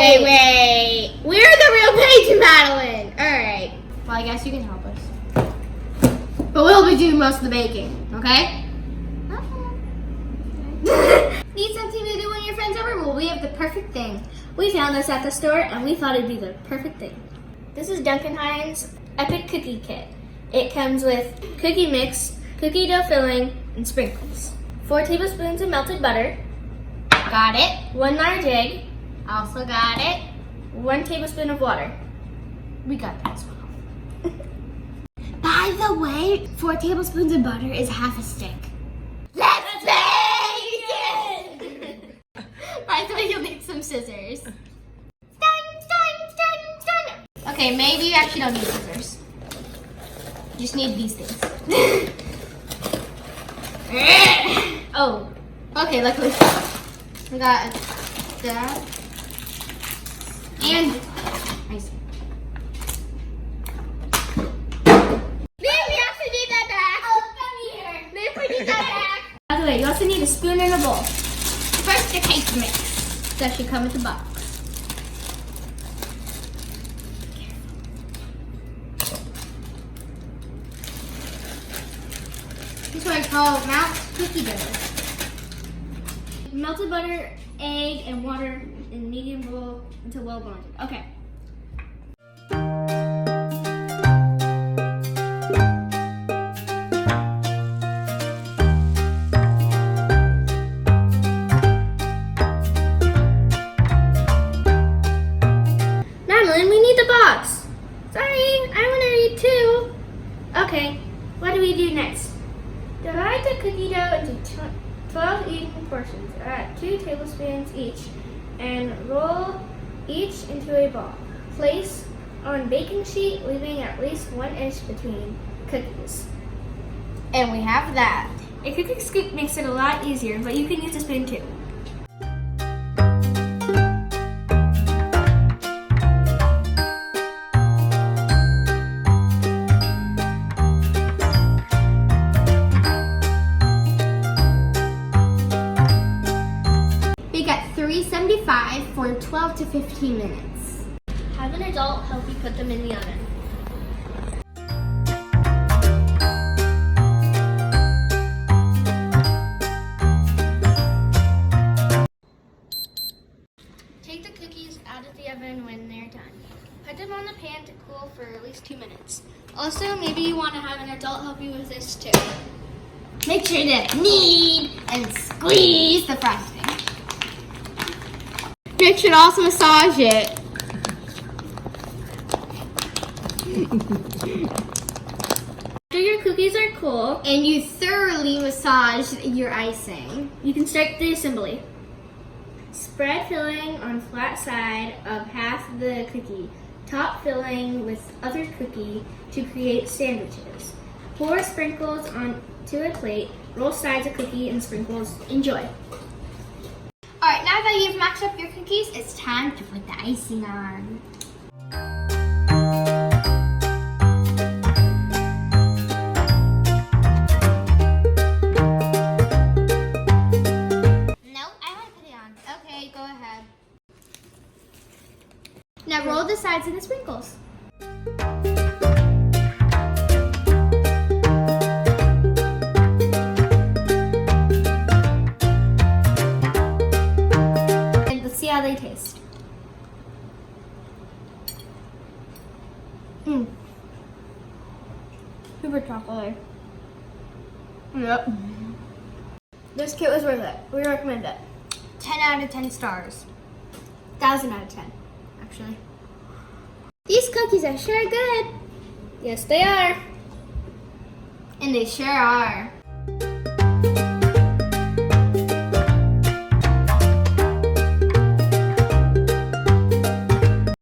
Wait. We're the real Paige and Madeline. Alright. Well, I guess you can help us. But we'll be doing most of the baking, okay? Need something to do when your friends over? Well, we have the perfect thing. We found this at the store and we thought it'd be the perfect thing. This is Duncan Hines' Epic Cookie Kit. It comes with cookie mix, cookie dough filling, and sprinkles. 4 tablespoons of melted butter. Got it. 1 large egg. Also got it. 1 tablespoon of water. We got that as well. By the way, 4 tablespoons of butter is half a stick. Let's bake it! By the way, you'll need some scissors. Okay, maybe you actually don't need scissors. You just need these things. Oh, okay, luckily we got that. And ice. We actually need that back. Oh, come here. Maybe we need that back. By the way, you also need a spoon and a bowl. First, the cake mix. That should come with the box. This is what I call mount cookie dough. Melted butter, egg, and water in medium bowl until well blended. Okay. Madeline, we need the box. Sorry, I want to eat too. Okay, what do we do next? Divide the cookie dough into 12 even portions at 2 tablespoons each and roll each into a ball. Place on baking sheet, leaving at least 1 inch between cookies. And we have that. A cookie scoop makes it a lot easier, but you can use a spoon too. $3.75 for 12 to 15 minutes. Have an adult help you put them in the oven. Take the cookies out of the oven when they're done. Put them on the pan to cool for at least 2 minutes. Also, maybe you want to have an adult help you with this too. Make sure to knead and squeeze the frosting. You should also massage it. After your cookies are cool and you thoroughly massage your icing, you can start the assembly. Spread filling on flat side of half the cookie. Top filling with other cookie to create sandwiches. Pour sprinkles onto a plate. Roll sides of cookie and sprinkles. Enjoy. Alright, now that you've matched up your cookies, it's time to put the icing on. Nope, I want to put it on. Okay, go ahead. Now roll the sides of the sprinkles. How they taste. Super chocolate. Yep. This kit was worth it. We recommend it. 10 out of 10 stars. 1,000 out of 10, actually. These cookies are sure good. Yes, they are. And they sure are.